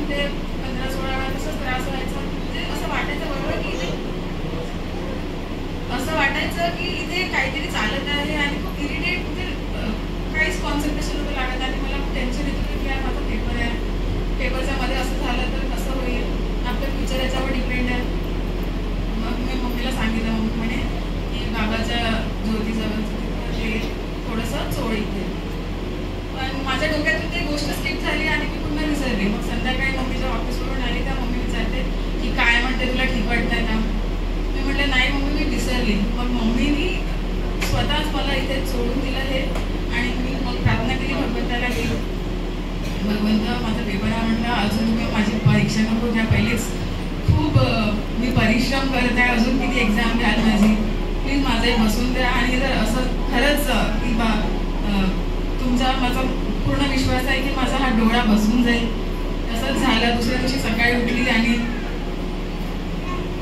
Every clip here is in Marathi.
ते 15-16 वेळा तसंच त्रास व्हायचा. म्हणजे असं वाटायचं बरोबर की इथे काहीतरी चालत आहे आणि खूप इरिटेट, म्हणजे काहीच कॉन्सन्ट्रेशन होतं लागत आणि मला खूप टेन्शन येत होतं की यार माझा पेपर आहे, पेपरच्या मध्ये असं झालं तर कसं होईल, आपलं फ्युचर याच्यावर डिपेंड आहे. मग मी मम्मीला सांगितलं, मम्मी म्हणे की बाबाच्या ज्योतीजवळ ते थोडंसं चोळीत दे. पण माझ्या डोक्यातून ती गोष्ट स्किप झाली आणि मी पुन्हा विसरली. मग संध्याकाळी मम्मीच्या ऑफिसवरून आली त्या मम्मी विचारते की काय म्हणते, तुला ठीक वाटतंय का? मी म्हटलं नाही मम्मी, मी विसरली. मग मम्मीनी स्वतःच मला इथे सोडून दिलं हे आणि मी मग प्रार्थना केली भगवंताला की भगवंत माझा पेपर आहे म्हटलं, अजून तुम्ही माझी परीक्षा नको घ्या, पहिलेच खूप मी परिश्रम करत आहे, अजून किती एक्झाम घ्याल माझी, प्लीज माझंही बसून द्या. आणि जर असं खरंच की तुमचा माझा पूर्ण विश्वास आहे की माझा हा डोळा बसून जाईल. तसंच झालं. दुसऱ्या दिवशी सकाळी उठली आणि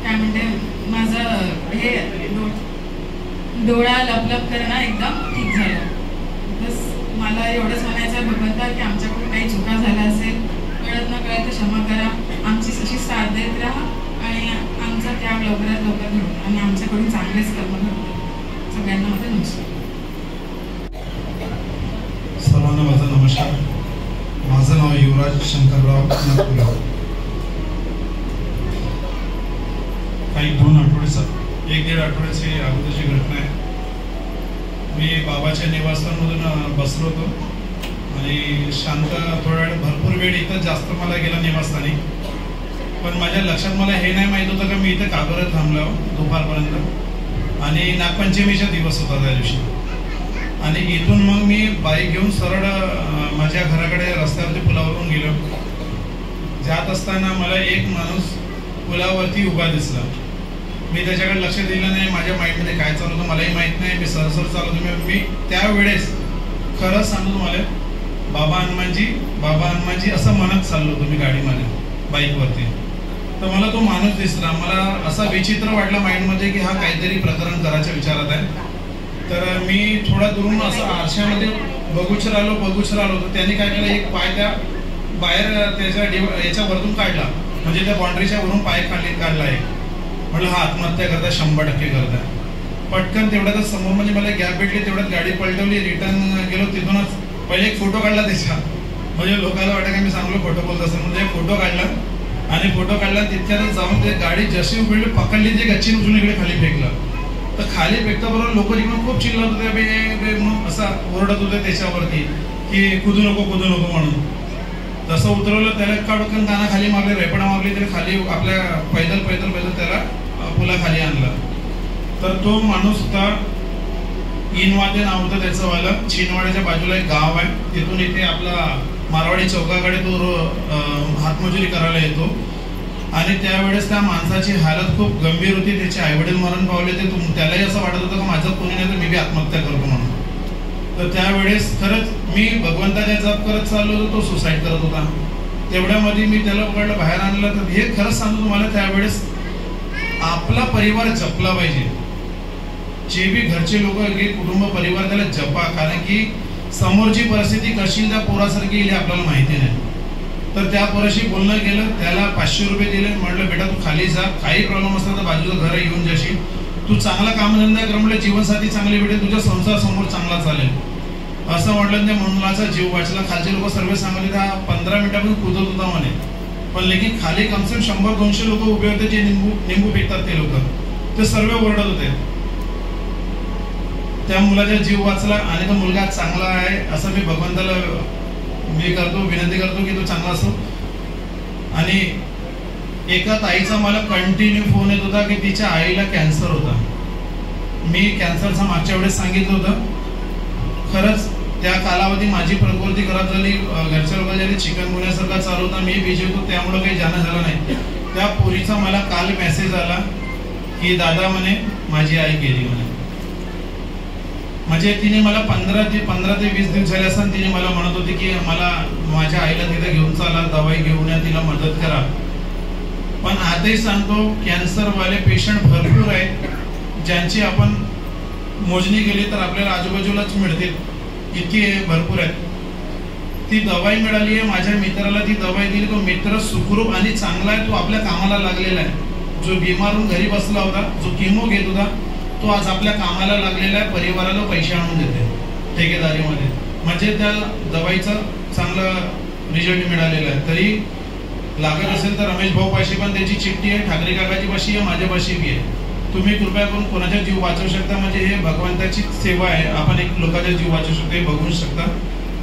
काय म्हणते माझं हे डोळा लपलप करणं एकदम ठीक झालं. बस मला एवढंच म्हणायचं आहे भगवंता की आमच्याकडून काही चुका झाल्या असेल, कळत न कळत क्षमा करा, आमची अशी साथ देत राहा आणि आमचा त्याग लवकरात लवकर घडू आणि आमच्याकडून चांगलेच कर्म घडू. सगळ्यांना माझा नमस्कार. सर्वांना माझा नमस्कार. माझं नाव युवराज शंकरराव नागपूरराव. काही 2 आठवड्याचा 1-1.5 आठवड्याची अगोदरची घटना आहे. मी बाबाच्या निवासस्थानमधून बसलो होतो आणि शांत थोडा वेळ, भरपूर वेळ इथं जास्त मला गेला निवासस्थानी. पण माझ्या लक्षात मला हे नाही माहीत होतं का मी इथं का बरं थांबलो दुपारपर्यंत. आणि नागपंचमीचा दिवस होता त्या दिवशी. आणि इथून मग मी बाईक घेऊन सरळ माझ्या घराकडे रस्त्यावरती पुलावरून गेलो. जात असताना मला एक माणूस पुलावरती उभा दिसला. मी त्याच्याकडे लक्ष दिलं नाही. माझ्या माइंडमध्ये काय चालू होतं मलाही माहीत नाही. मी सरसर चालवतो. मी त्यावेळेस खरंच सांगतो तुम्हाला, बाबा हनुमानजी असं म्हणत चाललो होतो मी गाडीमध्ये बाईकवरती. तर मला तो माणूस दिसला. मला असा विचित्र वाटलं माइंडमध्ये की हा काहीतरी प्रकरण करायच्या विचारात आहे. तर मी थोडा दुरून असं आरशामध्ये बघूच राहिलो. तर त्यांनी काय केलं, एक पाय त्या बाहेर त्याच्या याच्यावरतून काढला, म्हणजे त्या बाउंड्रीच्या वरून पाय काढला आहे. म्हटलं हा आत्महत्या करता 100% करता. पटकन तेवढ्यातच समोर म्हणजे मला गॅप भेटली, तेवढ्यात गाडी पलटवली, रिटर्न गेलो. तिथूनच पहिले एक फोटो काढला त्याचा, म्हणजे लोकांना वाटतं की मी चांगलं फोटो बोलत असेल. म्हणजे फोटो काढला आणि फोटो काढला तितक्यातच जाऊन ते गाडी जशी उघडली पकडली, ते गच्ची उचलून इकडे खाली फेकलं. तर खाली फेकता बरोबर लोक तिकडून खूप चिल्लत होते, मग असा ओरडत होते त्याच्यावरती की कुदू नको म्हणून. जसं उतरवलं त्याला काढून काना खाली मारले, रेपडा मारली, तरी खाली आपल्या पैदल त्याला पुलाखाली आणलं. तर तो माणूस होता इनवाते नाव होतं त्याचं वालं. छिनवाड्याच्या बाजूला एक गाव आहे, तिथून इथे आपला मारवाडी चौकाकडे तो हातमजुरी करायला येतो. आणि त्यावेळेस त्या माणसाची हालत खूप गंभीर होती. त्याचे आईवडील मरण पावले. त्यालाही असं वाटत होतं की माझं कोणी नाही तर मी बी आत्महत्या करतो म्हणून. तर त्यावेळेस खरंच मी भगवंताच्या जप करत चाललो होतो, तो सुसाईड करत होता. तेवढ्यामध्ये मी त्याला पकडलं, बाहेर आणलं. तर हे खरंच सांगतो तुम्हाला, त्यावेळेस आपला परिवार जपला पाहिजे. जे बी घरचे लोक, कुटुंब परिवार, त्याला जपा. कारण की समोरची परिस्थिती कशी त्या पोरासारखी येईल आपल्याला माहिती नाही. तर त्या पोराशी बोलणं केलं, त्याला 500 रुपये दिले. म्हटलं बेटा तू खाली जा, काही प्रॉब्लेम असला तर बाजूचं घर येऊन जाशील, तू चांगला कामधंदा कर, म्हटलं जीवनसाथी चांगली भेटेल, तुझा संसार समोर चांगला चालेल असं म्हटलं. त्या मुलाचा जीव वाचला. खालचे लोक सर्व सांगले त्या 15 मिनिटापर्यंत कुदत होता म्हणे. पण लेकिन खाली कमसे कम 100-200 लोक उभे होते, जे निंबू फेकतात ते लोक, ते सर्व ओरडत होते. त्या मुलाचा जीव वाचला आणि तो मुलगा चांगला आहे असं मी भगवंताला विनंती करतो की तो चांगला असो. आणि एका ताईचा मला कंटिन्यू फोन येत होता की तिच्या आईला कॅन्सर होता. मी कॅन्सरचा मागच्या वेळेस सांगितलं होतं. खरंच त्या कालावधी माझी प्रकृती खराब झाली. घरच्या लोकांच्या चिकनगुन्यासारखा चालू होता. मी बिझी होतो, त्यामुळं काही जाणं झालं नाही. त्या पोरीचा मला काल मेसेज आला की दादा म्हणे माझी आई गेली म्हणे. म्हणजे तिने मला 15 ते 20 दिवस झाले असताना तिने मला म्हणत होती की मला माझ्या आईला तिथे घेऊन चला, दवाई घेऊन या, तिला मदत करा. पण आताही सांगतो, कॅन्सरवाले पेशंट भरपूर आहेत, ज्यांची आपण मोजणी केली तर आपल्याला आजूबाजूलाच मिळतील, इतकी भरपूर आहेत. ती दवाई मिळाली आहे, माझ्या मित्राला ती दवाई दिली, तो मित्र सुखरूप आणि चांगला आहे, तो आपल्या कामाला लागलेला आहे. जो बिमारून घरी बसला होता, जो किमो घेत होता, तो आज आपल्या कामाला लागलेला आहे, परिवाराला पैसे आणून देते ठेकेदारीमध्ये. म्हणजे त्या दवाईचा चांगला रिझल्ट मिळालेला आहे. तरी लागत असेल तर रमेश भाऊ पाशी पण त्याची चिठ्ठी आहे, ठाकरे काकाची पाशी आहे, माझ्या पाशी बी आहे. तुम्ही कृपया करून कोणाचा जीव वाचवू शकता, म्हणजे हे भगवंताची सेवा आहे. आपण एक लोकांचा जीव वाचवू शकतो, हे बघू शकता.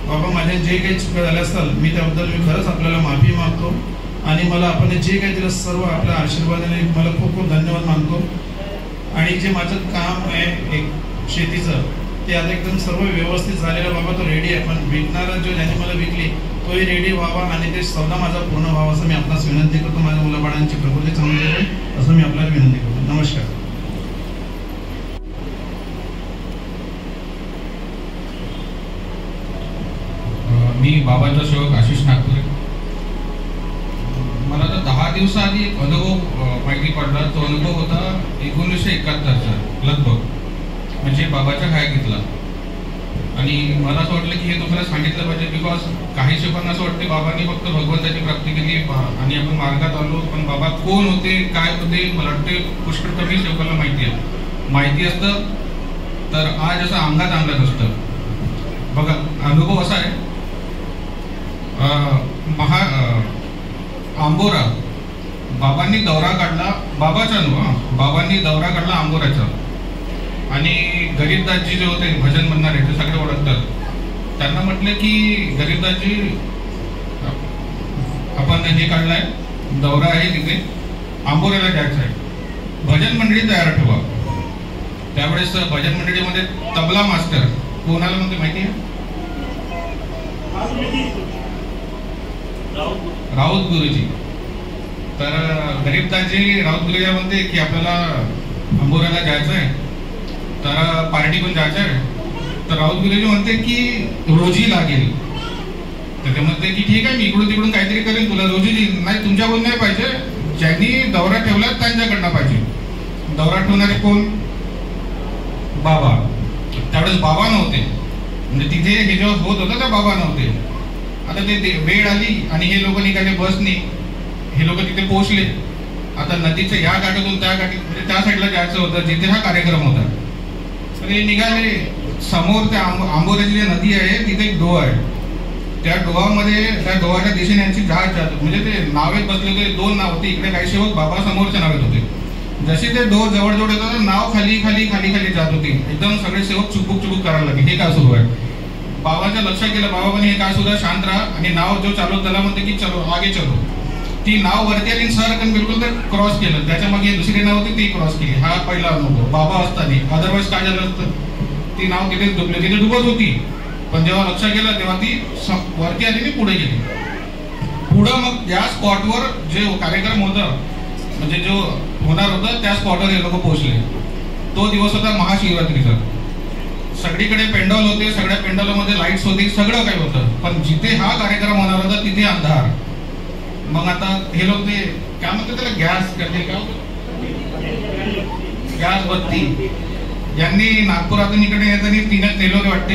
बाबा माझ्या जे काही चुका झाल्या असतात मी त्याबद्दल मी खरंच आपल्याला माफी मागतो. आणि मला आपण जे काही दिलं सर्व आपल्या आशीर्वादाने मला खूप खूप धन्यवाद मानतो. आणि जे माझं काम आहे एक शेतीचं, ते आता एकदम सर्व व्यवस्थित झालेलं. बाबा तो रेडी आहे, पण विकणारा जो ज्याने मला विकली तोही रेडी व्हावा आणि ते सौदा माझा पूर्ण व्हावा असं मी आपणास विनंती करतो. माझ्या मुलाबाळांची प्रकृती चांगली आहे असं मी आपल्याला विनंती करतो. नमस्कार. मी बाबांचा सेवक आशिष नागपुरे. मला तर 10 दिवसाआधी एक अनुभव माहिती पडला. तो अनुभव होता 1971चा लगभग, म्हणजे बाबाच्या हयातीतला. आणि मला असं वाटलं की हे तुम्हाला सांगितलं पाहिजे, बिकॉज काही सेवकांना असं वाटते बाबांनी फक्त भगवंताची प्राप्ती केली आणि आपण मार्गात आलो, पण बाबा कोण होते काय होते मला वाटते पुष्कळ कमी सेवकांना माहिती आहे. माहिती असतं तर आज असं अंगात आणलं नसतं. बघा अनुभव असा आहे, आंबोरा बाबांनी दौरा काढला, बाबाचा अनुभव, बाबांनी दौरा काढला आंबोराचा. आणि गरीबदासजी जे होते भजन म्हणणारे ते सगळे ओळखतात, त्यांना म्हटलं की गरीबदासजी आपण हे काढलाय दौरा आहे तिथे आंबोऱ्याला जायचं आहे, भजन मंडळी तयार ठेवा. त्यावेळेस भजन मंडळीमध्ये तबला मास्टर कोणाला म्हणते माहिती आहे? राऊत गुरुजी. तर गरीबदासजी राऊत गुरुजी म्हणते की आपल्याला अंबोऱ्याला जायचं आहे, तर पार्टी पण जायचं आहे. तर राऊत गुरुजी म्हणते की रोजी लागेल. तर ते म्हणते की ठीक आहे मी इकडून तिकडून काहीतरी करेन, तुला रोजी नाही तुमच्याकडून नाही पाहिजे, ज्यांनी दौरा ठेवला त्यांच्याकडनं पाहिजे. दौरा ठेवणारे कोण? बाबा. त्यावेळेस बाबा नव्हते, म्हणजे तिथे हे जेव्हा होत होतं त्या बाबा नव्हते. आता ते वेळ आली आणि हे लोक निघाले बसनी, हे लोक तिथे पोहोचले. आता नदीच्या या घाटातून त्या घाटी म्हणजे त्या साईडला जायचं होतं जिथे हा कार्यक्रम होता. तर हे निघाले. समोर त्या आंबोऱ्याची जी नदी आहे तिथे एक डोह आहे. त्या डोहामध्ये त्या डोहाच्या दिशेने यांची जहाज जात, म्हणजे ते नावेत बसले होते. 2 नाव होते, इकडे काही सेवक बाबा समोरच्या नावेत होते. जसे ते डोह जवळ जवळ येतात नाव खाली खाली खाली खाली जात होती. एकदम सगळे सेवक चुकूक चुकूक करायला लागले, हे काय सुरू आहे. बाबाच्या लक्षात गेलं, बाबा पण हे काय सुद्धा शांत राहा. आणि नाव जो चालवतो त्याला म्हणते की चलो आगे चलो. ती नाव वरती आली सरकन बिलकुल तर क्रॉस केलं. त्याच्या मागे दुसरी नाव होती ती क्रॉस केली. हा पहिला अनुभव बाबा असताना. अदरवाईज काय झालं असतं, ती नाव तिथेच डुबली, तिथे डुबत होती. पण जेव्हा लक्षात गेलं तेव्हा ती वरती आली आणि पुढे गेली. पुढं मग या स्पॉटवर जे कार्यक्रम होता म्हणजे जो होणार होता त्या स्पॉटवर हे लोक पोहोचले. तो दिवस होता महाशिवरात्रीचा. सगळीकडे पेंडॉल होते, सगळ्या पेंडॉलमध्ये लाईट्स होती, सगळं काही होतं. पण जिथे हा कार्यक्रम होणार होता तिथे अंधार. मग आता हे लोक ते काय म्हणतात त्याला गॅस करते का, गॅस बत्ती यांनी नागपुरातून इकडे येताना 3च नेलोरे वाटते,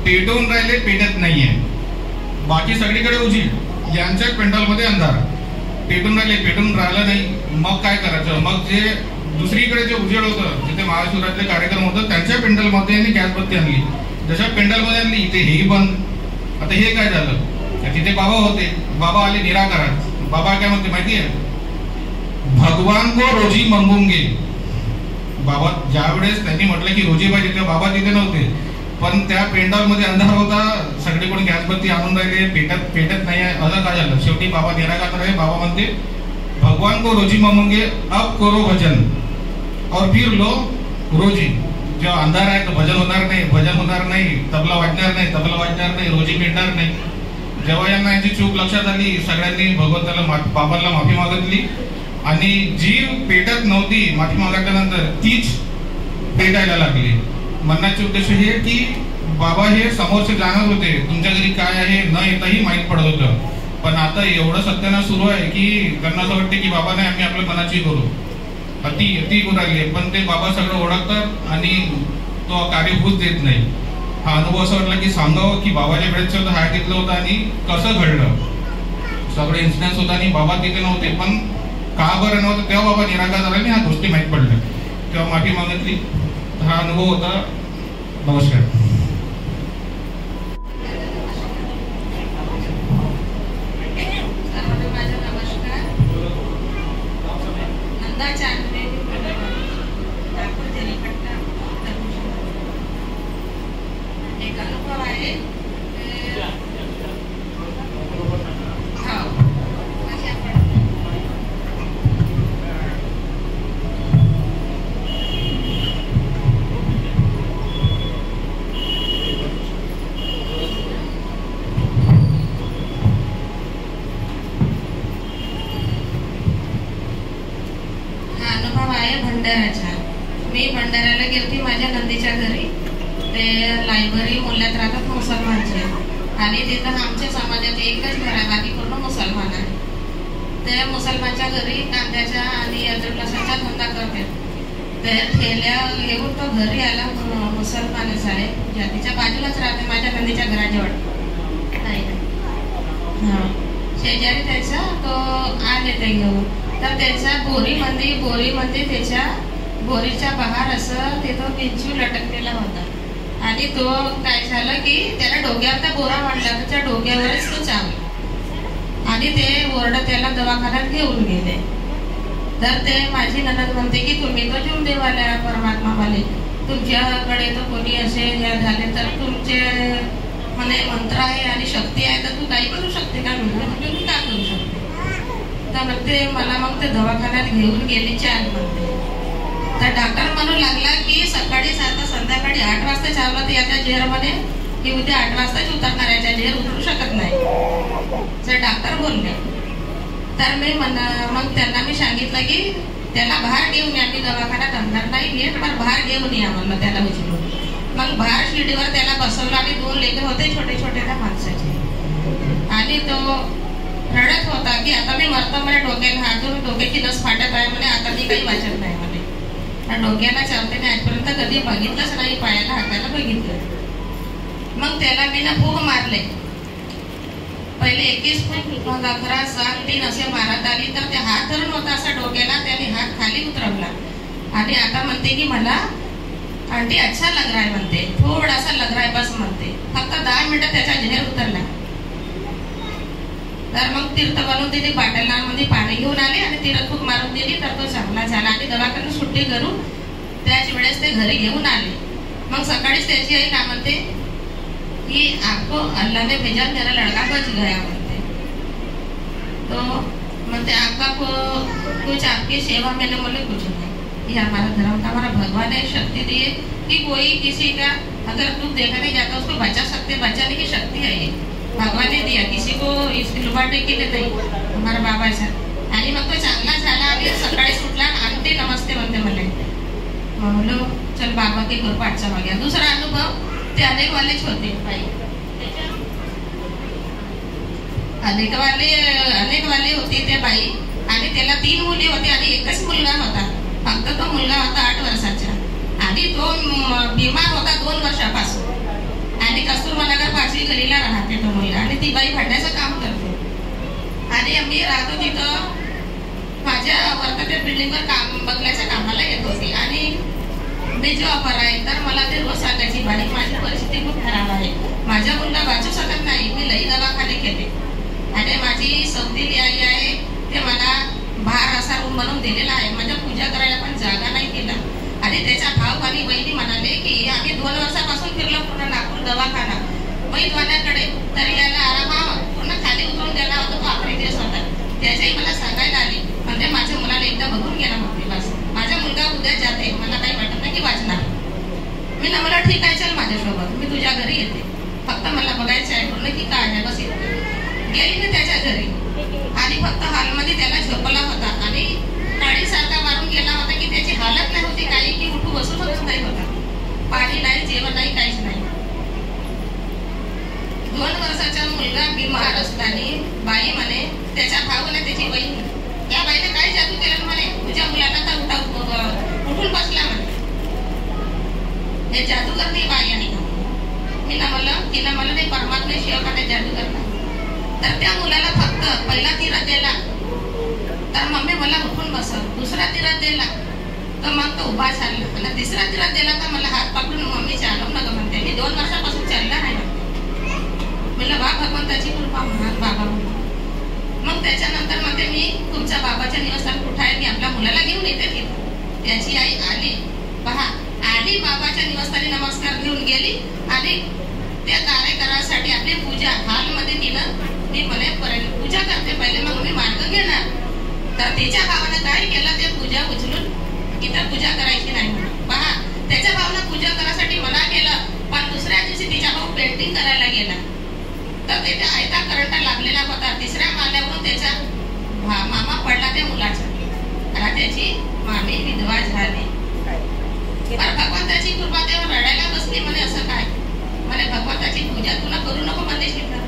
पेटवून राहिले, पेटत नाहीये. बाकी सगळीकडे उजीड, यांच्या पेंडॉलमध्ये अंधार. पेटून राहिले, पेटून राहिलं नाही. मग काय करायचं? मग जे दुसरीकडे जे उजेड होतं जिथे महाशिवरात्रीचे कार्यक्रम होतं त्यांच्या पेंडलमध्ये यांनी गॅस बत्ती आणली. जशा पेंडलमध्ये आणली इथे हेही बंद. आता हे काय झालं, तिथे बाबा होते, बाबा आले निराकारात. बाबा काय म्हणते माहिती आहे, भगवान को रोजी मंगूंगे. बाबा ज्यावेळेस त्यांनी म्हटलं की रोजी पाहिजे तेव्हा बाबा तिथे नव्हते. पण त्या पेंडॉलमध्ये अंधार होता, सगळीकडून गॅस बत्ती आणून राहिले, पेटत नाही आहे. असं काय झालं, शेवटी बाबा निराकार आहे. बाबा म्हणते भगवान को रोजी मंगूंगे अब करो भजन और फिर लो रोजी. जेव्हा अंधार आहे तर भजन होणार नाही, भजन होणार नाही, तबला वाजणार नाही, तबला वाजणार नाही, रोजी मिळणार नाही. जेव्हा यांना यांची चूक लक्षात आली, सगळ्यांनी भगवंताला बाबांना माफी मागितली. आणि जी पेटत नव्हती माफी मागितल्यानंतर तीच पेटायला लागली. म्हणण्याचे उद्देश हे की बाबा हे समोरचे जाणत होते, तुमच्या घरी काय आहे न येताही माहीत पडत होतं. पण आता एवढं सत्यानाश सुरू आहे की त्यांना असं वाटते की बाबा नाही आम्ही आपल्या मनाची करू, अति करू लागले. पण ते बाबा सगळं ओळखतात आणि तो कार्य होऊच देत नाही. हा अनुभव असा वाटला की सांगावं की बाबाच्या वेळेस हा तिथलं होतं आणि कसं घडलं. सगळे इन्सिडेंट्स होता आणि बाबा तिथे नव्हते, पण का बरं नव्हतं तेव्हा बाबा निराकार झाला आणि ह्या गोष्टी माहीत पडल्या, तेव्हा माफी मागितली. हा अनुभव होता. नमस्कार. भंडाऱ्याच्या. मी भंडाऱ्याला गेलती माझ्या नंदीच्या घरी. ते लायब्ररी मोल्यात राहतात मुसलमानचे, आणि तिथं आमच्या समाजात एकच घर आहे, बाकी पूर्ण मुसलमान आहे. ते मुसलमानच्या घरी कांद्याच्या आणि अद्रक लसणाचा धंदा करते. ते ठेल्या घेऊन तो घरी आला. मुसलमानच आहे, जातीच्या बाजूलाच राहते माझ्या नंदीच्या घराजवळ. शेजारी त्याचा तो आले ते घेऊन. तर त्याच्या बोरीमध्ये त्याच्या बोरीच्या बाहेर असं तिथं बिंचू लटकलेला होता. आणि तो काय झालं की त्याला डोक्यावर त्या बोरा मांडला, त्याच्या डोक्यावरच तो चावला आणि ते ओरडत त्याला दवाखान्यात घेऊन गेले. तर ते माझी ननद म्हणते की तुम्ही तो जीवन देवाला परमात्मावाले, तुमच्याकडे तर कोणी असे या झाले तर तुमचे म्हणे मंत्र आहे आणि शक्ती आहे, तर तू काही करू शकते का? म्हणजे मी काय करू शकते? तर म्हणते मला मग ते दवाखान्यात घेऊन गेली 4 म्हणते. तर डॉक्टर म्हणू लागला की सकाळी 7 संध्याकाळी 8 वाजता चावला तर याच्या जेरमध्ये की उद्या 8 वाजताच उतरणार, याच्या जेर उतरू शकत नाही, तर डॉक्टर बोलले. तर मी मग त्यांना मी सांगितलं की त्याला बाहेर घेऊन या, मी दवाखान्यात अंदर नाही घेत, पण बाहेर घेऊन या म्हणलं त्याला उचलून. मग बाहेर शिडीवर त्याला बसवलं आणि 2 लेकर होते छोटे छोटे त्या माणसाचे, आणि तो रडत होता की आता मी मरतो, मला डोक्याला हात धरून डोक्याची नस फाटत आहे म्हणे, आता मी काही वाचत नाही म्हणे. डोक्याला चावते नाही, आजपर्यंत कधी बघितलंच नाही, पायाला हाताला बघितलं. मग त्याला मी ना फूग मारले, पहिले 21 फूग, मग 11, 7, 3 असे मारत आली. तर ते हात धरून होता असा डोक्याला, त्याने हात खाली उतरवला आणि आता म्हणते की मला आंटी अच्छा लग रहा है म्हणते, थोडासा लग रहा है बस म्हणते. फक्त 10 मिनिटं त्याचा झेर उतरला. तर मग तीर्थ बनवून दिली, बाटलांमध्ये पाणी घेऊन आले आणि तीर्थ फूक मारून दिली. तर तो चांगला झाला आणि दवाखान्यात सुट्टी करून त्याच वेळेस ते घरी घेऊन आले. मग सकाळीच त्याची आई काय म्हणते कि आपको अल्लाह ने भेजा, मेरा लड़का बच गया म्हणते. तो म्हणते आपका कुछ आपकी सेवा मैंने बोले कुछ नहीं, ये हमारा धर्म का, हमारा भगवान ने शक्ति दी है कि कोई किसी का अगर दुख देखा नहीं जाता उसको बचा सकते, बचाने की शक्ति है, ये भगवान ने दिया, किसी को लुबाडने के लिए नहीं, हमारा बाबाचा. आणि मग तो चांगला झाला आणि सकाळी सुटला आणि नमस्ते म्हणते मला. म्हणलो चल बाबा की कृपा आजचा मागे. दुसरा अनुभव ते अनेकवालेच होते बाई, अनेकवाले होते ते बाई, आणि त्याला 3 मुली होती आणि एकच मुलगा होता. फक्त तो मुलगा होता 8 वर्षाचा आणि तो बिमार होता 2 वर्षापासून. आणि कस्तुरबानगर 5वी गलीला राहते तो मुलगा, आणि ती बाई भांड्याचं काम करते. आणि मी राहतो तिथं माझ्या वर्गाच्या बिल्डिंगवर काम बघण्याच्या कामाला येत होती. आणि मी जॉबवर आहे, तर मला ते रोज सांगायची बाई माझी परिस्थिती खूप खराब आहे, माझा मुलगा वाचू शकत नाही, मी लई दवाखाने केले. आणि माझी सौदीली आई आहे, ते मला बाहेर असा रूम बनवून दिलेला आहे, माझ्या पूजा करायला पण जागा नाही केला. आणि त्याच्या भाऊ आणि बहिणी म्हणाले की आम्ही 2 वर्षापासून फिरलो पूर्ण नागपूर दवाखाना मैदवाल्याकडे, तरी याला आराम पूर्ण खाली उतरून गेला होता. तो आखरी दिवस होता. त्याच्याही मला सांगायला आली, म्हणजे माझ्या मुलाला एकदा बघून गेला म्हणते, बस माझा मुलगा उद्या जाते, मला काही वाटत नाही की वाचणार. मी ना मला ठीक आहे चल माझ्यासोबत, मी तुझ्या घरी येते, फक्त मला बघायचं आहे पूर्ण की काय आहे, बस येते. गेली मी त्याच्या घरी आणि फक्त हॉलमध्ये त्याला झोपला होता आणि काळीसारखा मारून गेला होता की त्याची हालत नाही होती काही, की उठू बसू शकत नाही होता, पाणी नाही, जेवण नाही, काहीच नाही. 2 वर्षाचा मुलगा बिमार असताना बाई म्हणे त्याच्या भाऊने त्याची बहीण, त्या बाईने काय जादू केलं म्हणे, तुझ्या मुलाला तर उठून बसला म्हणे. हे जादूगर नाही बाई आणि तिनं मला ते परमात्म्याशिवाय का ते जादू करणार. तर त्या मुलाला फक्त पहिला तिरा दिला तर मम्मी मला उठून बसव, दुसरा तिरा दिला तर मग तो उभा चालला, आणि तिसरा तिरा दिला तर मला हात पकडून मम्मी चालव नका म्हणते. मी 2 वर्षापासून चालला नाही म्हणलं बा भगवंताची कृपा म्हणा बाबा म्हणा. मग त्याच्यानंतर म्हणते मी तुमच्या बाबाच्या निवासस्थान कुठं आहे, मी आपल्या मुलाला घेऊन येते तिथं. त्याची आई आली, पहा आली बाबाच्या निवासस्थानी नमस्कार घेऊन गेली आणि त्या कार्यक्रमासाठी आपली पूजा हॉलमध्ये तिनं मी म्हणे पूजा करते पहिले मग मी मार्ग घेणार. तर तिच्या भावानं काय केलं, ते पूजा उचलून इथं पूजा करायची नाही म्हणून. पहा त्याच्या भावानं पूजा करायसाठी मना केलं, पण दुसऱ्या दिवशी तिच्या भाऊ पेंटिंग करायला गेला तर तिथे आयता करंट लागलेला होता. तिसऱ्या माल्यावरून त्याचा मामा पडला त्या मुलाचा आणि त्याची मामी विधवा झाली. पण भगवंताची कृपा तेव्हा रडायला बसली म्हणे असं काय म्हणे भगवंताची पूजा तुला करू नको म्हणले शिकणार.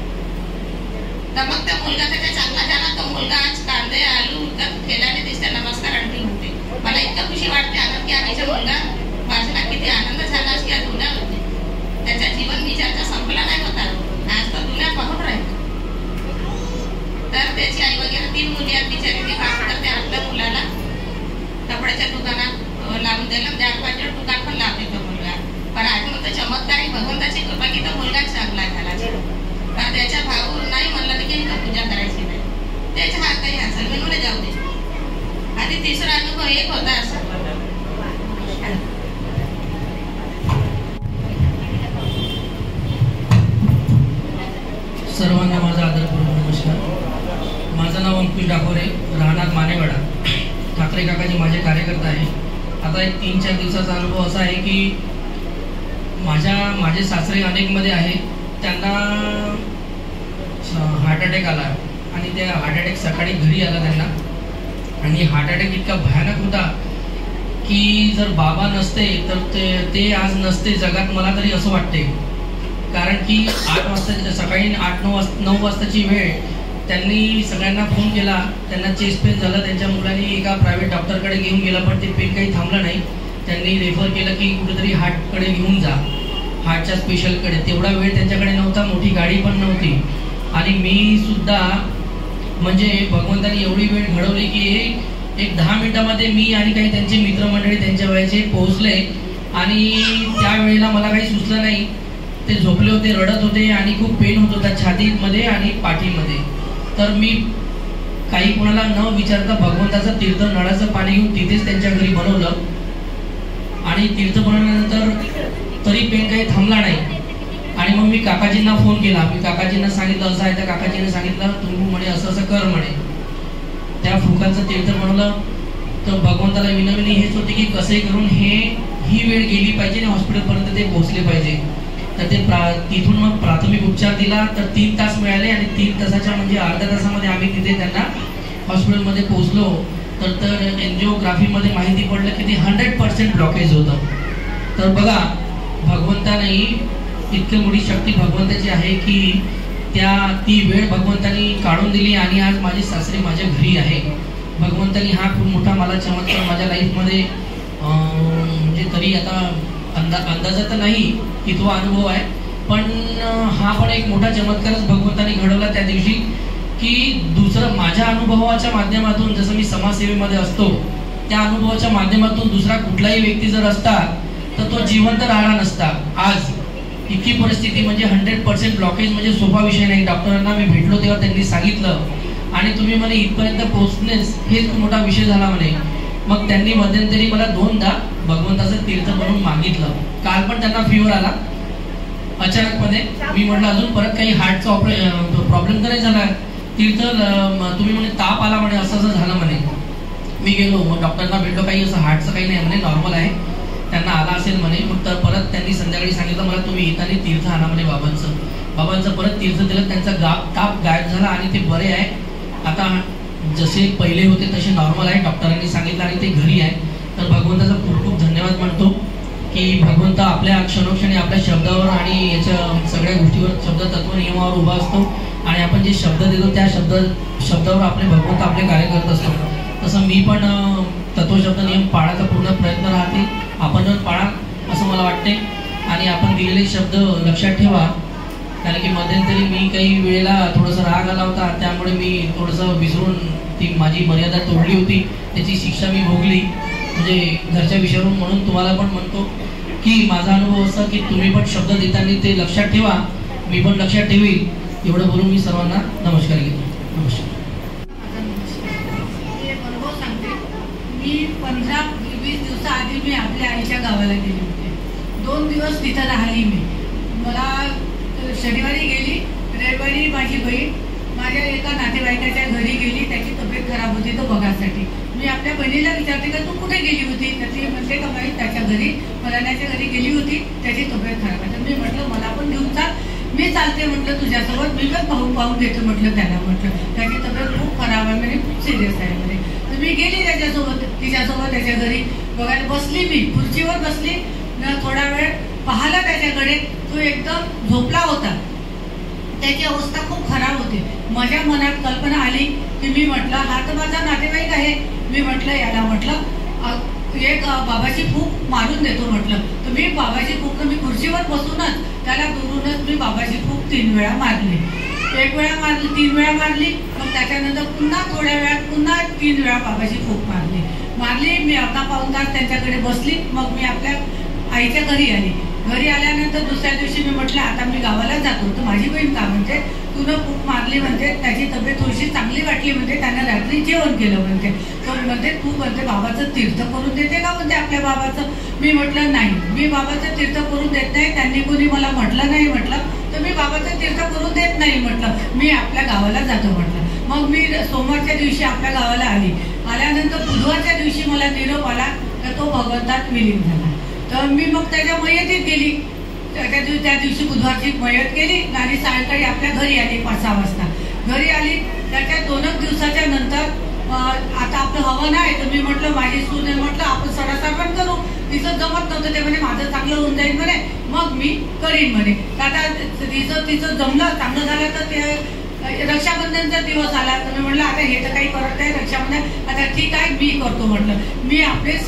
तर मग त्या मुलगा त्याचा चांगला झाला. तो मुलगा आज कांदे आलू केल्याने दिसते नमस्कार आंटी म्हणते. मला इतकं खुशी वाटते आनंद की आम्हीचा मुलगा माझ्याला किती आनंद झाला की आज दुनिया होते त्याचा जीवन विचारचा संपला नाही होता, आज तर दुनिया पाहून राहिला. तर त्याची आई वगैरे 3 मुली आहेत बिचारी, ती काम करते. आपल्या मुलाला कपड्याच्या दुकानात लावून दिलं, द्यापाच्या दुकान पण लावते तो मुलगा. पण आज मग तो चमत्कारी भगवंताची कृपा की तो मुलगा चांगला झाला. कारण त्याच्या भाऊ नाही म्हणला की इथं पूजा करायची नाही, त्याच्या हात काही असेल मी म्हणून जाऊ दे. आणि तिसरा अनुभव एक होता असा, सर्वांना माझा आदरपूर्वक नमस्कार. माझं नाव अंकुश डाकोरे, राहणार मानेवाडा. ठाकरे काकाजी माझे कार्यकर्ता आहे. आता एक 3-4 दिवसाचा अनुभव असा आहे की माझे सासरे अनेकमध्ये आहे, त्यांना हार्ट अटॅक आला आणि त्या हार्ट अटॅक सकाळी घरी आला त्यांना. आणि हार्ट अटॅक इतका भयानक होता की जर बाबा नसते तर ते आज नसते जगात, मला तरी असं वाटते. कारण की 8 वाजता सकाळी 8-9 वाजताची वेळ त्यांनी सगळ्यांना फोन केला. त्यांना चेस्ट पेन झालं, त्यांच्या मुलांनी एका प्रायव्हेट डॉक्टरकडे घेऊन गेला पण ते पेन काही थांबलं नाही. त्यांनी रेफर केलं की कुठेतरी हार्टकडे घेऊन जा, हार्टच्या स्पेशलकडे. तेवढा वेळ त्यांच्याकडे नव्हता, मोठी गाडी पण नव्हती. आणि मी सुद्धा म्हणजे भगवंतानी एवढी वेळ घडवली की एक 10 मिनिटामध्ये मी आणि काही त्यांचे मित्रमंडळी त्यांच्या वयाचे पोहोचले. आणि त्यावेळेला मला काही सुचलं नाही. ते झोपले होते, रडत होते आणि खूप पेन होत होता छातीमध्ये आणि पाठीमध्ये. तर मी काही कोणाला न विचारता भगवंताचं तीर्थ नळाचं पाणी घेऊन तिथेच त्यांच्या घरी बनवलं. आणि तीर्थ बनवल्यानंतर तरी पेन काही थांबला नाही. आणि मग मी काकाजींना फोन केला. मी काकाजींना सांगितलं असं आहे. त्या काकाजींना सांगितलं तुम्ही म्हणे असं असं कर म्हणे. त्या फुकांचं तीर्थ बनवलं. तर भगवंताला विनवणी हेच होती की कसे करून ही वेळ गेली पाहिजे आणि हॉस्पिटलपर्यंत ते पोहोचले पाहिजे. तर ते तिथून मग प्राथमिक उपचार दिला तर 3 तास मिळाले आणि 3 तासाच्या म्हणजे अर्ध्या तासामध्ये आम्ही तिथे त्यांना हॉस्पिटलमध्ये पोहोचलो. तर एन्जिओग्राफीमध्ये माहिती पडलं की ते 100% ब्लॉकेज होतं. तर बघा भगवंताने इतकी मोठी शक्ती भगवंताची आहे की ती वेळ भगवंतानी काढून दिली आणि आज माझे सासरे माझ्या घरी आहे. भगवंतानी हा खूप मोठा मला चमत्कार माझ्या लाईफमध्ये म्हणजे तरी आता अंदाजा तर नाही की तो अनुभव आहे, पण हा पण एक मोठा चमत्कारच भगवंतानी घडवला त्या दिवशी की दुसरं माझ्या अनुभवाच्या माध्यमातून जसं मी समाजसेवेमध्ये असतो त्या अनुभवाच्या माध्यमातून दुसरा कुठलाही व्यक्ती जर असता तर तो जिवंत राहिला नसता. आज इतकी परिस्थिती म्हणजे 100% ब्लॉकेज म्हणजे सोपा विषय नाही. डॉक्टरांना मी भेटलो तेव्हा त्यांनी सांगितलं आणि तुम्ही म्हणे इथपर्यंत पोहोचणेच हेच मोठा विषय झाला म्हणे. मग त्यांनी मध्यंतरी मला 2दा भगवंताचं तीर्थ बनवून मागितलं. काल पण त्यांना फिवर आला अचानकपणे. मी म्हटलं अजून परत काही हार्टचा प्रॉब्लेम तर नाही झाला. तीर्थ तुम्ही म्हणे ताप आला म्हणे असं झालं म्हणे. मी गेलो मग डॉक्टरना भेटलो, काही असं हार्टचं काही नाही म्हणे, नॉर्मल आहे, त्यांना आला असेल म्हणे. मग तर परत त्यांनी संध्याकाळी सांगितलं मला तुम्ही येताना तीर्थ आणा म्हणे बाबांचं परत तीर्थ दिलं. त्यांचा ताप गायब झाला आणि ते बरे आहे. आता जसे पहिले होते तसे नॉर्मल आहे डॉक्टरांनी सांगितलं आणि ते घरी आहे. तर भगवंताचा खूप खूप धन्यवाद म्हणतो की भगवंत आपल्या क्षणोक्षणी आपल्या शब्दावर आणि याच्या सगळ्या गोष्टीवर शब्द तत्व नियमावर उभा असतो आणि आपण जे शब्द देतो त्या शब्दावर आपले भगवंत आपले कार्य करत असतो. तसं मी पण तत्वशब्द नियम पाळायचा पूर्ण प्रयत्न राहते. आपण पण पाळा असं मला वाटते. आणि आपण दिलेले शब्द लक्षात ठेवा. कारण की मध्यंतरी मी काही वेळेला थोडंसं राग आला होता, त्यामुळे मी थोडंसं विसरून ती माझी मर्यादा तोडली होती, त्याची शिक्षा मी भोगली म्हणजे घरच्या विषयावरून. म्हणून तुम्हाला पण म्हणतो की माझा अनुभव असा की तुम्ही पण शब्द देताना ते लक्षात ठेवा, मी पण लक्षात ठेवील. एवढं बोलून मी सर्वांना नमस्कार घेतो. नमस्कार. एक अनुभव सांगते. मी 15-20 दिवसाआधी मी आपल्या आईच्या गावाला गेले होते. 2 दिवस तिथं राहिली मी. मला शनिवारी गेली, रविवारी माझी बहीण माझ्या एका नातेवाईकाच्या घरी गेली. त्याची तब्येत खराब होती तो बघासाठी. मी आपल्या बहिणीला विचारते का तू कुठे गेली होती, तर ती म्हणते का बाई त्याच्या घरी मलाण्याच्या घरी गेली होती, त्याची तब्येत खराब आहे. तर मी म्हटलं मला पण घेऊन चाल. मी चालते म्हटलं तुझ्यासोबत, मी पण पाहून देतो म्हटलं त्याला. म्हटलं त्याची तब्येत खूप खराब आहे म्हणजे खूप सिरियस आहे म्हणजे. तर मी गेली तिच्यासोबत त्याच्या घरी बघायला बसली. मी खुर्चीवर बसली. थोडा वेळ पाहिला त्याच्याकडे. तो एकदम झोपला होता. त्याची अवस्था खूप खराब होती. माझ्या मनात कल्पना आली की मी म्हटलं हा तर माझा नातेवाईक आहे. मी म्हटलं याला म्हटलं एक बाबाची फूक मारून देतो म्हटलं. तर मी बाबाची फूक मी खुर्चीवर बसूनच त्याला दुरूनच मी बाबाची फूक 3 वेळा मारली. 1 वेळा मारली, 3 वेळा मारली. मग त्याच्यानंतर पुन्हा थोड्या वेळात पुन्हा 3 वेळा बाबाची फूक मारली. मी अर्धा पाऊण तास त्यांच्याकडे बसली. मग मी आपल्या आईच्या घरी आली. घरी आल्यानंतर दुसऱ्या दिवशी मी म्हटलं आता मी गावाला जातो. तर माझी बहीण का म्हणते तुनं फूक मारली म्हणते, त्याची तब्येत थोडीशी चांगली वाटली म्हणते, त्यानं रात्री जेवण केलं म्हणते. तर म्हणते तू म्हणते बाबाचं तीर्थ करून देते का म्हणते आपल्या बाबाचं. मी म्हटलं नाही, मी बाबाचं तीर्थ करून देत नाही. त्यांनी कोणी मला म्हटलं नाही म्हटलं, तर मी बाबाचं तीर्थ करून देत नाही म्हटलं. मी आपल्या गावाला जातो म्हटलं. मग मी सोमवारच्या दिवशी आपल्या गावाला आली. आल्यानंतर बुधवारच्या दिवशी मला निरोप आला तर तो भगवंतात विलीन झाला. तर मी मग त्याच्या मयतीत गेली. त्या दिवशी बुधवारची मयत गेली आणि सायंकाळी आपल्या घरी आली 5-6 वाजता. घरी आली. त्याच्या 2 दिवसाच्या नंतर आता आपलं हवन आहे. तर मी म्हटलं माझी सून आहे म्हटलं आपण सडासरपण करू. तिचं जमत नव्हतं. ते म्हणे माझं चांगलं होऊन जाईल म्हणे, मग मी करीन म्हणे. आता तिचं जमलं चांगलं झालं तर ते रक्षाबंधनचा दिवस आला. तर मी म्हटलं आता हे तर काही करत नाही रक्षाबंधन, आता ठीक आहे मी करतो म्हटलं. मी आपले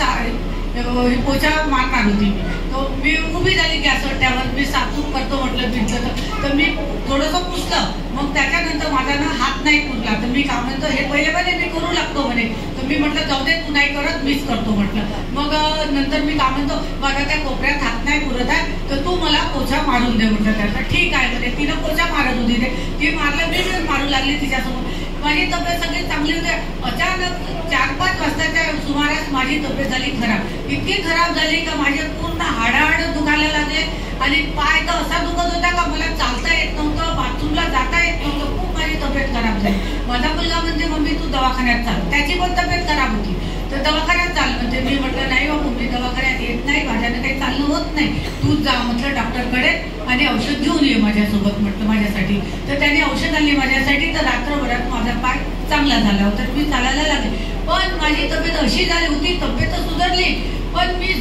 पोचा मारणार होती. तो मी उभी झाली गॅसवट्यावर. मी सातून करतो म्हटलं पिंटलं. तर मी थोडंसं पुसलं. मग त्याच्यानंतर माझा ना हात नाही पुरला. तर मी का म्हणतो हे पहिले म्हणे मी करू लागतो म्हणे. तर मी म्हटलं जाऊ दे तू नाही करत मीच करतो म्हटलं. मग नंतर मी का म्हणतो माझा त्या कोपऱ्यात हात नाही पुरत आहे तर तू मला पोछा मारून दे म्हटलं. त्याचा ठीक आहे म्हणे. तिनं पोछा मारत होती ते. ती मारलं मी मारू लागली तिच्यासमोर. माझी तब्येत सगळी चांगली होती. अचानक 4-5 वाजताच्या सुमारास माझी तब्येत झाली खराब. इतकी खराब झाली का माझे पूर्ण हाड दुखायला लागले आणि पाय तर असा दुखत होता का मला चालता येत नव्हतं, बाथरूमला जाता येत नव्हतं. खूप माझी तब्येत खराब झाली. माझा मुलगा म्हणते मम्मी तू दवाखान्यात चाल. त्याची पण तब्येत खराब होती. तर दवाखान्यात चाल म्हणते. मी म्हटलं नाही बाबू मी दवाखान्यात येत नाही, माझ्यानं काही चालणं होत नाही. तू जा म्हटलं डॉक्टरकडे आणि औषध घेऊन ये माझ्यासोबत म्हटलं माझ्यासाठी. तर त्याने औषध आणली माझ्यासाठी. तर रात्रभरात माझा पाय चांगला झाला होता. मी चालायला लागले. पण माझी तब्येत अशी झाली होती, तब्येत सुधारली पण मी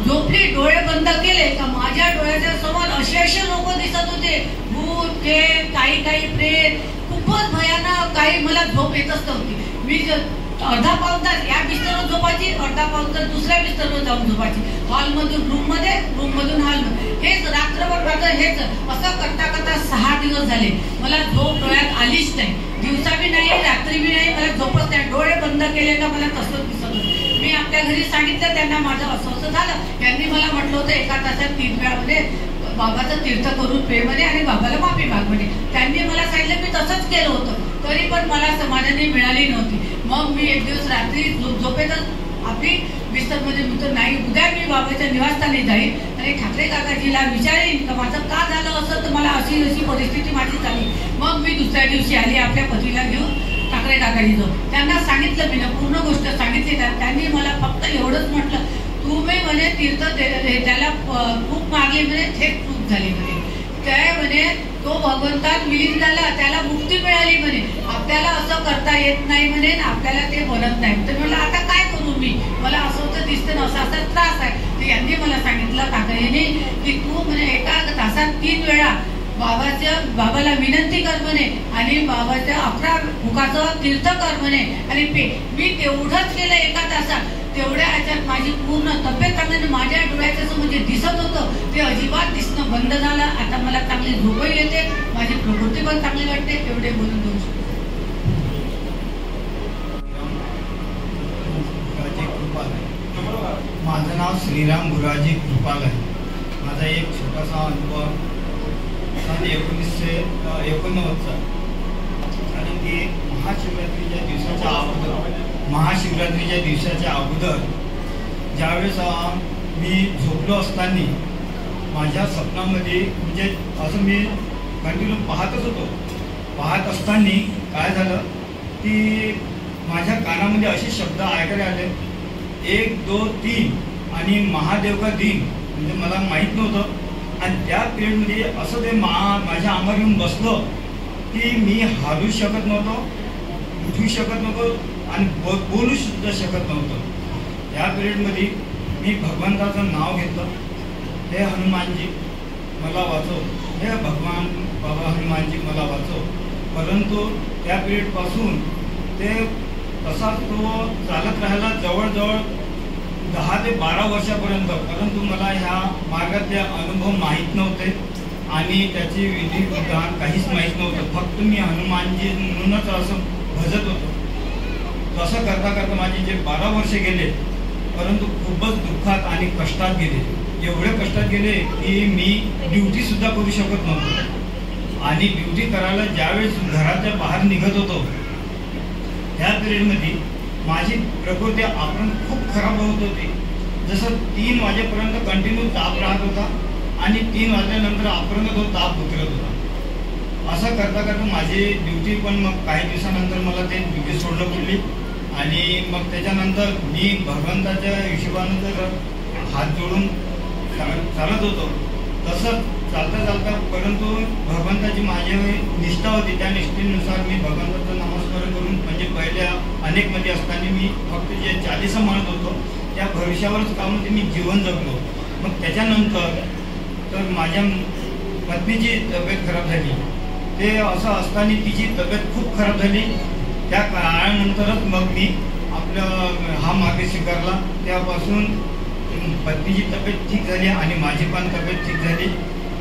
झोपली, डोळे बंद केले का माझ्या डोळ्याच्या समोर असे लोक दिसत होते. भूत खेळ काही प्रेत, खूपच भयानक. काही मला झोप येतच नव्हती. मी अर्धा पाऊण तास या बिस्तरवर झोपायची, अर्धा पाऊण तास दुसऱ्या बिस्तरवर जाऊन झोपायची. हॉलमधून रूममधून हॉलमध्ये. हेच रात्रभर माझं हेच असं करता 6 दिवस झाले. मला झोप डोळ्यात आलीच नाही. दिवसा बी नाही, रात्री बी नाही, मला झोपच नाही. डोळे बंद केले का मला तसंच दिसत होतं. मी आपल्या घरी सांगितलं त्यांना माझं असं झालं. त्यांनी मला म्हटलं होतं 1 तासात 3 वेळा म्हणजे बाबाचं तीर्थ करून पे म्हणे आणि बाबाला माफी माग म्हणे. त्यांनी मला सांगितलं मी तसंच केलं होतं. तरी पण मला समाधानी मिळाली नव्हती. मग मी एक दिवस रात्री झोपेतच आपली बिस्तरमध्ये म्हणतो नाही उद्या मी बाबाच्या निवासस्थानी जाईल आणि ठाकरे काकाजीला विचारेन का माझं का झालं असं, तर मला अशी परिस्थिती माझी झाली. मग मी दुसऱ्या दिवशी आली आपल्या पतीला घेऊन ठाकरे काकाजीजवळ. त्यांना सांगितलं मी पूर्ण गोष्ट सांगितली. त्यांनी मला फक्त एवढंच म्हटलं तुम्ही म्हणे तीर्थ त्याला खूप मारली म्हणे, थेट चूक झाली म्हणे. काय म्हणे तो भगवंतात विलीन झाला, त्याला मुक्ती मिळाली म्हणे. आपल्याला असं करता येत नाही म्हणे, आपल्याला ते बनत नाही. तर म्हटलं आता काय करू मी, मला असं होतं दिसतं ना असा त्रास आहे. तर यांनी मला सांगितलं काकाजीने की तू म्हणे 1 तासात 3 वेळा बाबाला विनंती कर म्हणे आणि बाबाच्या 11 फुकाचं तीर्थ कर म्हणे आणि पे. मी तेवढंच केलं 1 तासात. तेवढ्या ह्याच्यात माझी पूर्ण तब्येत चांगली, माझ्या डोळ्याचं असं म्हणजे दिसत होतं ते अजिबात दिसणं बंद झालं. आता मला चांगली झोपही येते, माझी प्रकृती पण चांगली वाटते. एवढे बोलून दोन शब्द. माझं नाव श्रीराम गुराजी कृपाल आहे. माझा एक छोटासा अनुभव सन 1989चा, कारण की महाशिवरात्रीच्या दिवसाच्या अगोदर ज्यावेळेस मी झोपलो असताना माझ्या स्वप्नामध्ये म्हणजे असं मी कंटिन्यू पाहतच होतो. पाहत असताना काय झालं की माझ्या कानामध्ये असे शब्द ऐकायला आले, 1 2 3 आणि महादेव का दिन. म्हणजे मला माहीत नव्हतं. आणि त्या पिरियडमध्ये असं ते माझ्या अंगावर येऊन बसलं की मी हालू शकत नव्हतो, उठू शकत नव्हतो आणि बोलू सुद्धा शकत नव्हतो. त्या पिरियडमध्ये मी भगवंताचं नाव घेतलं, हे हनुमानजी मला वाचव, हे भगवान बाबा हनुमानजी मला वाचव. परंतु त्या पिरियडपासून ते तसाच तो चालत राहिला जवळजवळ 10 ते 12 वर्षापर्यंत. परंतु मला ह्या मार्गातले अनुभव माहीत नव्हते आणि त्याची विधी विधान काहीच माहीत नव्हतं. फक्त मी हनुमानजी म्हणूनच असं भजत होतो. तसं करता करता माझे जे 12 वर्ष गेले, परंतु खूपच दुःखात आणि कष्टात गेले. एवढे कष्टात गेले की मी ड्युटीसुद्धा करू शकत नव्हतो. आणि ड्युटी करायला ज्यावेळेस घराच्या बाहेर निघत होतो त्या पिरियडमध्ये माझी प्रकृती आपण खूप खराब होत होती. जसं 3 वाजेपर्यंत कंटिन्यू ताप राहत होता आणि 3 वाजल्यानंतर आपर्यंत तो ताप उतरत होता. असं करता करता माझी ड्युटी पण मग काही दिवसानंतर मला ते ड्युटी सोडणं पडली. आणि मग त्याच्यानंतर मी भगवंताच्या हिशोबानं जर हात जोडून चालत होतो तसं चालता चालता, परंतु भगवंताची माझी निष्ठा होती. त्या निष्ठेनुसार मी भगवंताचं नामस्मरण करून म्हणजे पहिल्या अनेकमध्ये असताना मी फक्त जे 40 म्हणत होतो त्या भविष्यावरच काम होते, मी जीवन जगलो. मग त्याच्यानंतर तर माझ्या पत्नीची तब्येत खराब झाली. ते असं असताना तिची तब्येत खूप खराब झाली. त्या काळानंतरच मग मी आपलं हा मार्ग स्वीकारला. त्यापासून पत्नीची तब्येत ठीक झाली आणि माझी पण तब्येत ठीक झाली.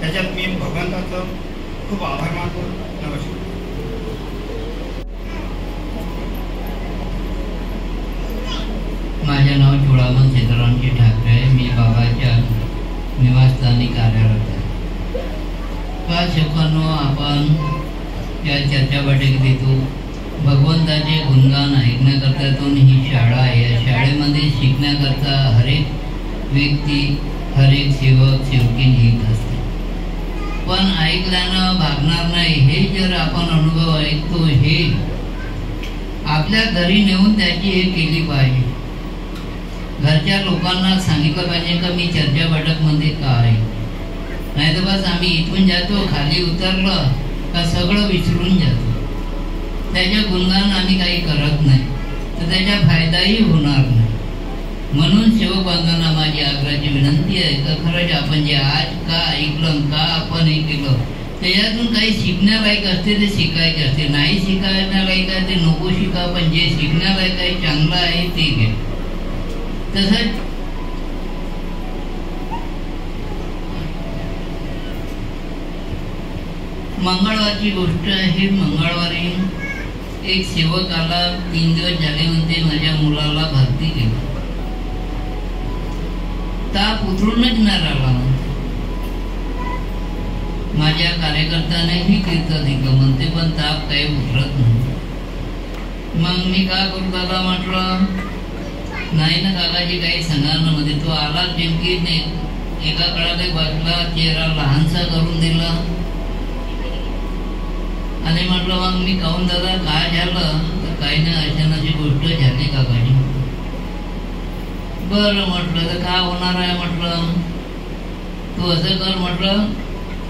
त्याच्यात मी भगवंताचं खूप आभार मानतो. नमस्कार. माझे नाव चोळामन सीतारामजी ठाकरे. मी बाबाच्या निवासस्थानी कार्यरत आहे. 5 सेकंद आपण या चर्चा बैठकीत येतो. भगवंताचे गुणगान ऐकण्याकरतातून ही शाळा आहे. या शाळेमध्ये शिकण्याकरता हरेक व्यक्ती, हरेक सेवक सेवकी लिहित असते. पण ऐकल्यानं भागणार नाही. हे जर आपण अनुभव ऐकतो हे आपल्या घरी नेऊन त्याची हे केली पाहिजे. घरच्या लोकांना सांगितलं पाहिजे का मी चर्चा बैठकमध्ये का आहे. नाही तर बस आम्ही इथून जातो, खाली उतरलं का सगळं विसरून जातो. त्याचे गुणगान आम्ही काही करत नाही तर त्याचा फायदाही होणार नाही. म्हणून सेवक बांधवांना माझी आग्रहाची विनंती आहे का खरंच आपण जे आज का ऐकलं, का आपण हे केलं, त्याच्यातून काही शिकण्यालायक असते ते शिकायचे असते. नाही शिकण्यालायक आहे ते नको शिका, पण जे शिकण्यालायक आहे चांगलं आहे ते घ्या. तसंच मंगळवारची गोष्ट आहे. मंगळवारी एक सेवक आला. 3 दिवस झाले म्हणते माझ्या मुलाला भरती केली. ताप उतरूनच नाही राहिला. माझ्या कार्यकर्त्यानेही तीर्थ दिलं म्हणते, पण ताप काही उतरत नाही. मग मी का करू दादा म्हटलं, नाही ना काकाजी काही सांगणार ना. मध्ये तो आला नेमकी एका कडाला बसला, चेहरा लहानसा करून दिला आणि म्हटलं मग मी काहून दादा काय झालं तर काही नाही, अचानक गोष्ट झाली काकाजी. बरं म्हटलं तर काय होणार आहे म्हटलं, तू असं कर म्हटलं,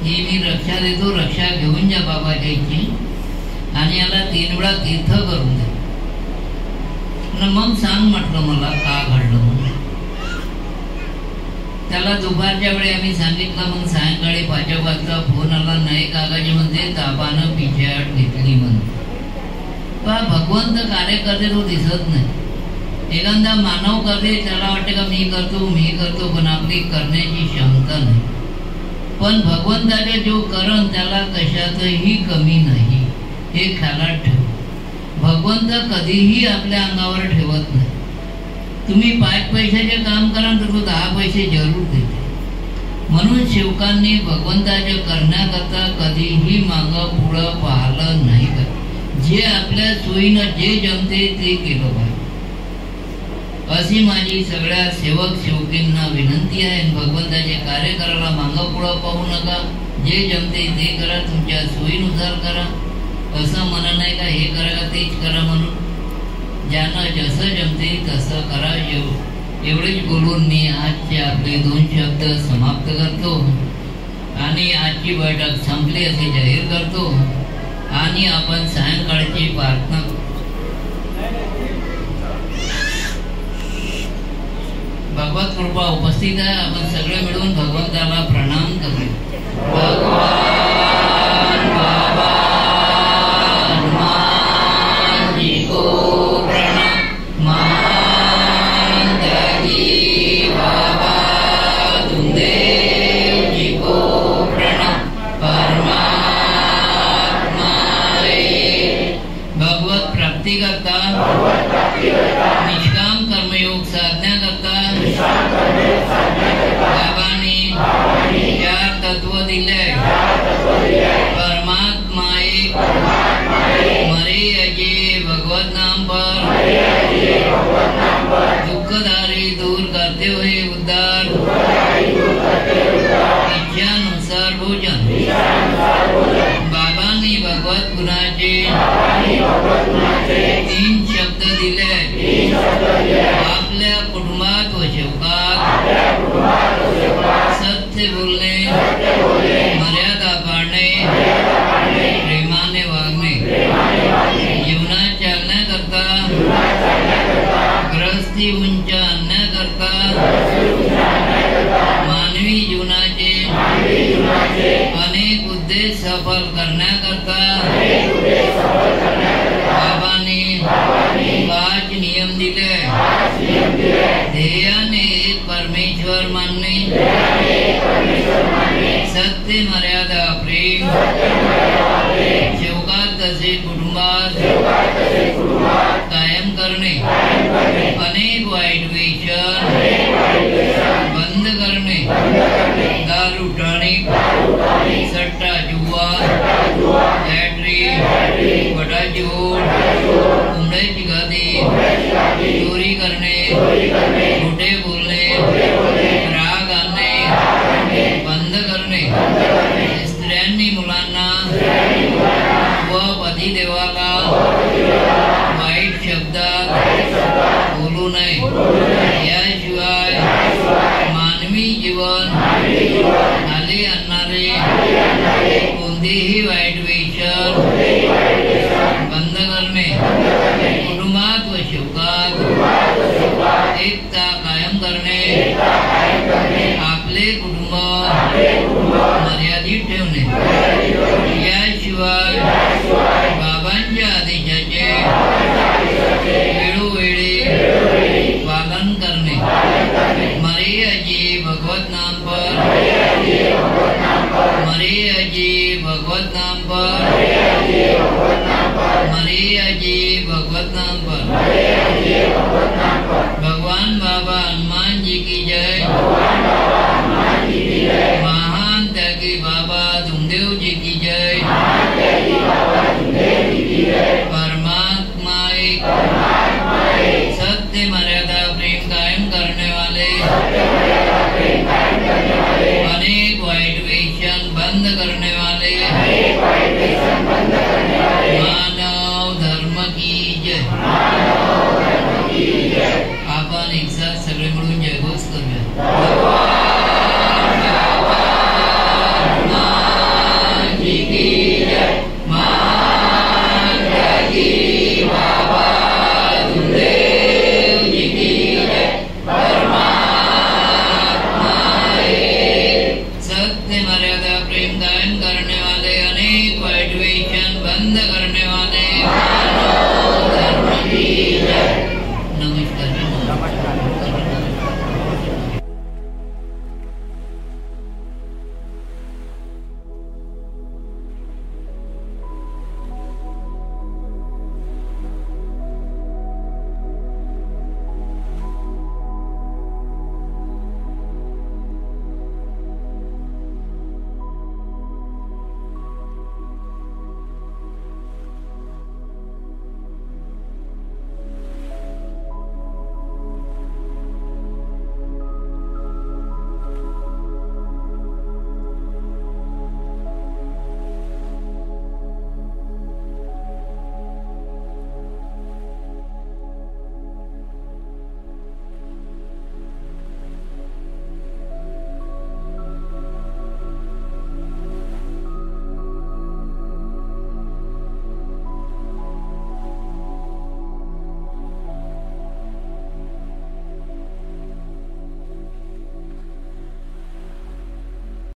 ही मी रक्षा देतो, रक्षा घेऊन जा बाबाच्या इच्छी आणि याला 3 वेळा तीर्थ करून दे. मग सांग म्हटलं मला का घडलं. त्याला दुपारच्या वेळी आम्ही सांगितलं. मग सायंकाळी 5 वाजता फोन आला, नाही काकाजी म्हणते तापानं पिछाट घेतली म्हणते. पण भगवंत कार्य करते तो दिसत नाही. एखादा मानव करते त्याला वाटते का मी करतो पण आपली करण्याची क्षमता नाही. पण भगवंताचे जो करण त्याला कशातही कमी नाही हे ख्यालात ठेव. भगवंत कधीही आपल्या अंगावर ठेवत नाही. तुम्ही 5 पैशाचे काम कराल तर तो 10 पैसे जरूर देते. म्हणून सेवकांनी भगवंताच्या करण्याकरता कधीही मागं पुढं पाहिलं नाही का. जे आपल्या सोयीनं जे जमते ते केलं पाहिजे अशी माझी सगळ्या सेवक सेवकींना विनंती आहे. भगवंताचे कार्य करायला मागं पुढं पाहू नका. जे जमते ते करा, तुमच्या सोयीनुसार करा. असं म्हणा नाही का हे करा का तेच करा म्हणून. ज्यांना जसं जमते तसं करा. एवढेच बोलून मी आजचे आपले 2 शब्द समाप्त करतो आणि आजची बैठक संपली असे जाहीर करतो आणि आपण सायंकाळची प्रार्थना भगवत कृपा उपस्थित आहे. आपण सगळे मिळून भगवंताला प्रणाम करू. भगवान बाबा हनुमान जी को प्रणाम. महादाजी बाबा तुमदेव जी को प्रणाम. परमात्मा भगवत प्राप्ति करता निष्काम कर्मयोग साधना करता बाबांनी 4 तत्व दिले. परमात्मा एक, मरे अजय भगवत नाम पर, दुखदारी दूर करते हुए उद्धार, इच्छानुसार भोजन. बाबांनी भगवत गुणाचे 3 शब्द दिले. आपल्या कुटुंबात व सेवकात सत्य बोलणे, मर्यादा पाळणे, प्रेमाने वागणे. जीवनात चालण्याकरता, ग्रहस्थी उंच आणण्याकरता, मानवी जीवनाचे अनेक उद्देश सफल करण्याकरता बाबांनी 5 नियम दिले. ध्येयाने एक परमेश्वर मानणे, सत्य मर्यादा प्रेम, सेवकात तसे कुटुंबात कायम करणे, अनेक वाईट व्यसन बंद करणे, दारू टॉनिक, सट्टा जुवा, लॅटरी, वटाची ओढ, कोंबड्याची गादी, चोरी करणे, खोटे बोलणे, राग आणणे बंद करणे. स्त्रियांनी मुलांना व पतिदेवाला वाईट शब्दात बोलू नये. याशिवाय मानवी जीवन आले आणणारे कोणतेही वाईट व्यसन बंद करणे. कुटुंबात व सेवकात एकता कायम करणे. आपले कुटुंब मर्यादित ठेवणे. याशिवाय बाबांच्या आदेशाचे वेळोवेळी पालन करणे. मरे अजी भगवत नाम पर, मरे अजी भगवत नाम पर, मरे अजी भगवत नाम पर. भगवान बाबा हनुमान जी की जय. महान त्यागी बाबा तुमदेव जी की जय. परमात्मा एक, सत्य मर्यादा प्रेम कायम करने वाले, अनेक वाईट व्यसन बंद करने वाले, मानव धर्म की जय. आपण एक साथ सगळे मिळून जयघोष करूया.